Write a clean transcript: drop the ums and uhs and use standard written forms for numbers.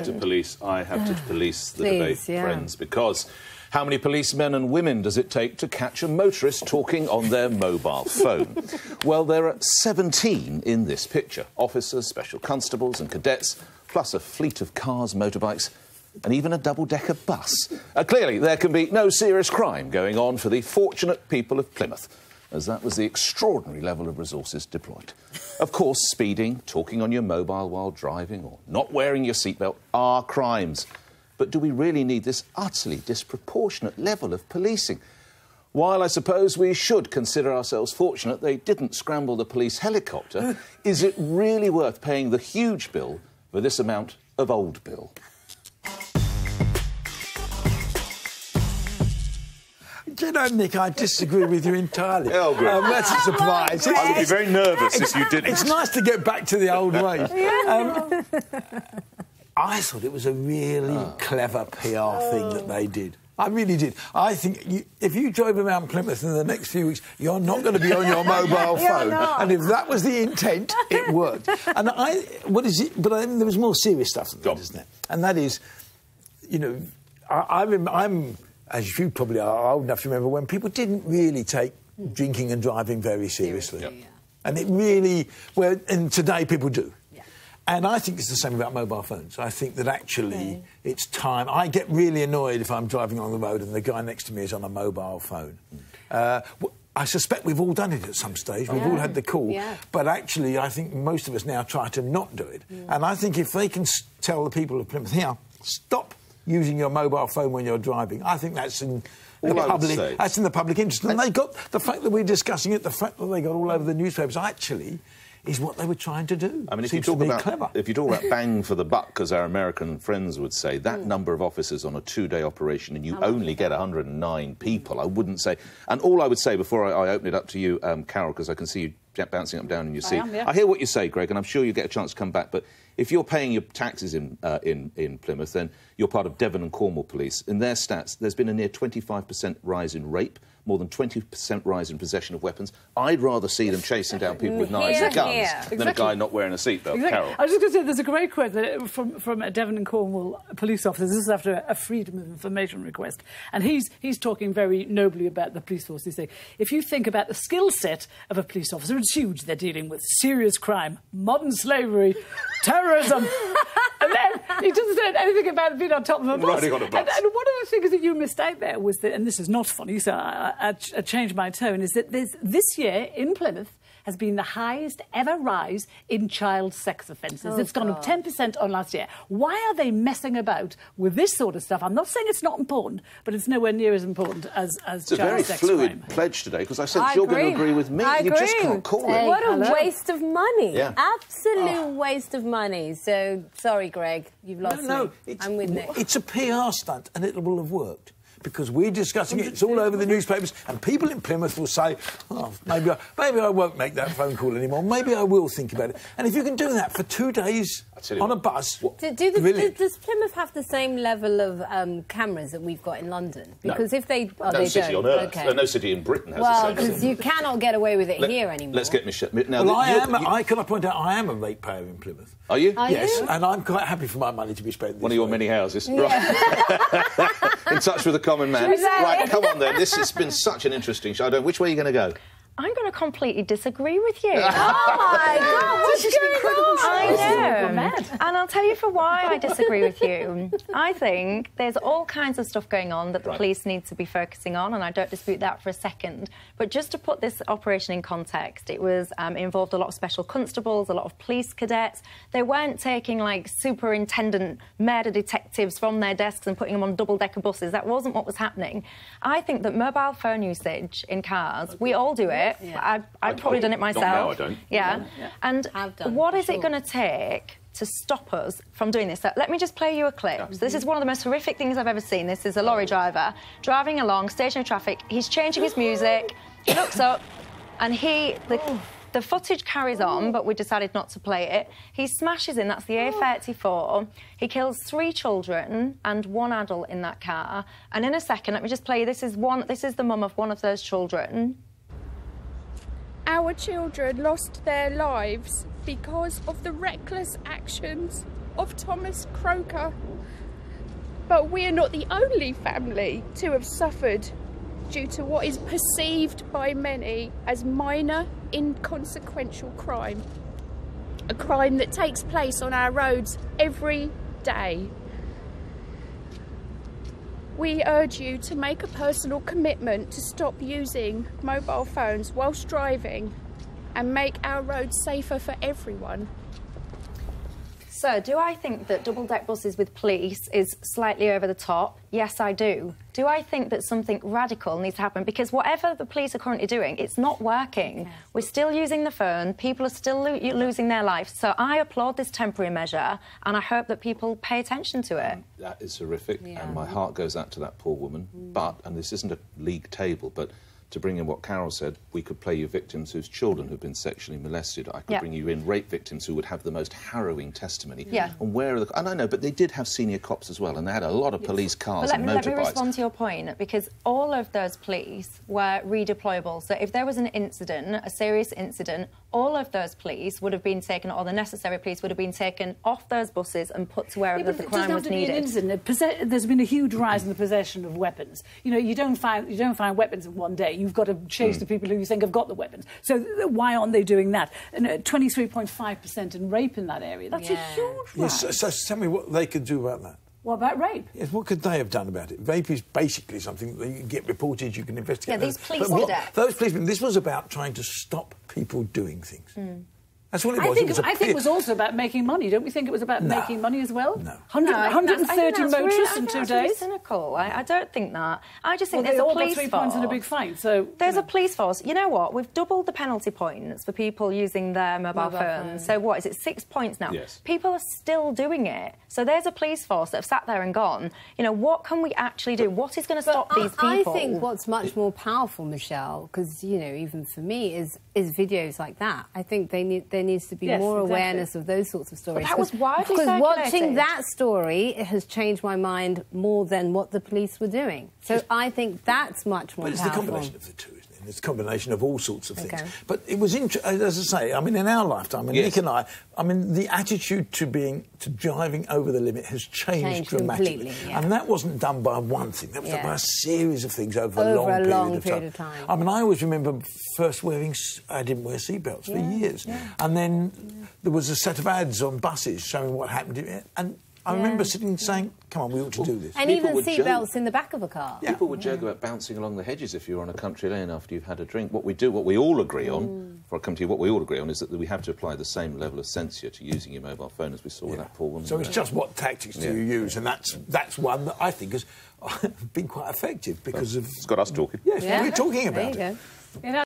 to police the Please, debate, friends, because how many policemen and women does it take to catch a motorist talking on their mobile phone? Well, there are 17 in this picture. Officers, special constables and cadets, plus a fleet of cars, motorbikes, and even a double-decker bus. Clearly, there can be no serious crime going on for the fortunate people of Plymouth, as that was the extraordinary level of resources deployed. Of course, speeding, talking on your mobile while driving, or not wearing your seatbelt are crimes. But do we really need this utterly disproportionate level of policing? While I suppose we should consider ourselves fortunate they didn't scramble the police helicopter, is it really worth paying the huge bill for this amount of old bill? Do you know, Nick, I disagree with you entirely. Oh, good. That's a surprise. I would be very nervous if you didn't. It's nice to get back to the old ways. I thought it was a really clever PR thing that they did. I really did. I think if you drove around Plymouth in the next few weeks, you're not going to be on your mobile phone. And if that was the intent, it worked. And what is it? But there was more serious stuff than that, isn't it? And that is, you know, I'm, as you probably are old enough to remember, when people didn't really take drinking and driving very seriously. Yep. And it really, well, and today people do. And I think it's the same about mobile phones. I think that actually it's time. I get really annoyed if I'm driving on the road and the guy next to me is on a mobile phone. I suspect we've all done it at some stage. We've all had the call. But actually, I think most of us now try to not do it. And I think if they can tell the people of Plymouth, here, stop using your mobile phone when you're driving, I think that's in the public interest. And they got the fact that we're discussing it, the fact that they got all over the newspapers, actually is what they were trying to do. I mean, if you talk about bang for the buck, as our American friends would say, that number of officers on a two-day operation and you only get 109 people, I wouldn't say... And all I would say before I open it up to you, Carol, because I can see you bouncing up and down in your seat. I hear what you say, Greg, and I'm sure you get a chance to come back, but if you're paying your taxes in Plymouth, then you're part of Devon and Cornwall Police. In their stats, there's been a near 25% rise in rape, more than 20% rise in possession of weapons. I'd rather see them chasing down people with knives and guns than a guy not wearing a seatbelt. Carol. I was just going to say, there's a great quote from a Devon and Cornwall police officer. This is after a Freedom of Information request. And he's talking very nobly about the police force. He's saying, if you think about the skill set of a police officer, it's huge. They're dealing with serious crime, modern slavery, terrorism. And then he doesn't say anything about being on top of a bus. Riding on a bus. And one of the things that you missed out there was that, and this is not funny, so I changed my tone, is that this year in Plymouth has been the highest ever rise in child sex offences. It's gone up 10% on last year. Why are they messing about with this sort of stuff? I'm not saying it's not important, but it's nowhere near as important as child sex crime. It's a very fluid pledge today, because I said you're going to agree with me. You just can't call it. What a waste of money. Absolute waste of money. So, sorry, Greg, you've lost me. I'm with Nick. It's a PR stunt, and it will have worked. Because we're discussing it, it's all over the newspapers, and people in Plymouth will say, oh, maybe I won't make that phone call anymore, maybe I will think about it. And if you can do that for 2 days on a bus... Does Plymouth have the same level of cameras that we've got in London? Because if they... no city on Earth. No city in Britain has the same. Well, because you cannot get away with it here anymore. Let's get Michelle... Now, well, can I point out, I am a ratepayer in Plymouth. Are you? Yes, and I'm quite happy for my money to be spent this One of your way. many houses. Right. In touch with the common man. Right, come on then. This has been such an interesting show. Which way are you going to go? I'm going to completely disagree with you. Oh, my God, what's going on? I know. And I'll tell you for why I disagree with you. I think there's all kinds of stuff going on that the police need to be focusing on, and I don't dispute that for a second. But just to put this operation in context, it was involved a lot of special constables, a lot of police cadets. They weren't taking, like, superintendent murder detectives from their desks and putting them on double-decker buses. That wasn't what was happening. I think that mobile phone usage in cars, we all do it. I've probably done it myself. Not now, I don't. Yeah. And what is it going to take to stop us from doing this? So let me just play you a clip. So this is one of the most horrific things I've ever seen. This is a lorry driver driving along, stationary traffic. He's changing his music. He looks up, and the footage carries on, but we decided not to play it. He smashes in, that's the A34. He kills 3 children and 1 adult in that car. And in a second, let me just play you. This is the mum of one of those children. Our children lost their lives because of the reckless actions of Thomas Croker. But we are not the only family to have suffered due to what is perceived by many as minor, inconsequential crime. A crime that takes place on our roads every day. We urge you to make a personal commitment to stop using mobile phones whilst driving and make our roads safer for everyone. So, do I think that double-deck buses with police is slightly over the top? Yes, I do. Do I think that something radical needs to happen? Because whatever the police are currently doing, it's not working. Yeah. We're still using the phone. People are still losing their lives. So I applaud this temporary measure, and I hope that people pay attention to it. That is horrific, and my heart goes out to that poor woman. But, and this isn't a league table, but to bring in what Carol said, we could play you victims whose children have been sexually molested. I could bring you in rape victims who would have the most harrowing testimony. And where are the... And I know, but they did have senior cops as well, and they had a lot of police cars and motorbikes. Let me respond to your point, because all of those police were redeployable. So if there was an incident, a serious incident, all of those police would have been taken, or the necessary police would have been taken off those buses and put to wherever the crime was needed. There's been a huge rise in the possession of weapons. You know, you don't find weapons in one day. You've got to chase the people who you think have got the weapons. So why aren't they doing that? And 23.5% in rape in that area. That's a huge rise. Yes, so tell me what they could do about that. What about rape? Yes, what could they have done about it? Rape is basically something that you can get reported, you can investigate. Yeah, these police did it. Those policemen, this was about trying to stop people doing things. That's what it was. I think it was also about making money. Don't we think it was about making money as well? No. 130 motorists in 2 days? Really cynical. I don't think that. I just think there's a all police got 3 force. points and a big fine. So there's a police force. You know what? We've doubled the penalty points for people using their mobile phones. So what is it? 6 points now. Yes. People are still doing it. So there's a police force that have sat there and gone, you know, what can we actually do? What is going to stop these people? I think what's much more powerful, Michelle, because, you know, even for me, is videos like that. I think there needs to be more awareness of those sorts of stories. But that was widely circulated. Because watching that story, it has changed my mind more than what the police were doing. So I think that's much more powerful. But it's the combination of the two, isn't it? It's a combination of all sorts of things. But it was interesting, as I say, I mean, in our lifetime, and Nick and I mean, the attitude to driving over the limit has changed dramatically. And that wasn't done by one thing. That was done by a series of things over a long period of time. I mean, I always remember first I didn't wear seatbelts for years. And then there was a set of ads on buses showing what happened to it. And I remember sitting and saying, come on, we ought to do this. And even seatbelts in the back of a car. People would joke about bouncing along the hedges if you're on a country lane after you've had a drink. What we all agree on, before I come to you, what we all agree on is that we have to apply the same level of censure to using your mobile phone as we saw with that poor woman. So it's just what tactics do you use, and that's one that I think has been quite effective because of... It's got us talking. Yes, we're talking about it. You know,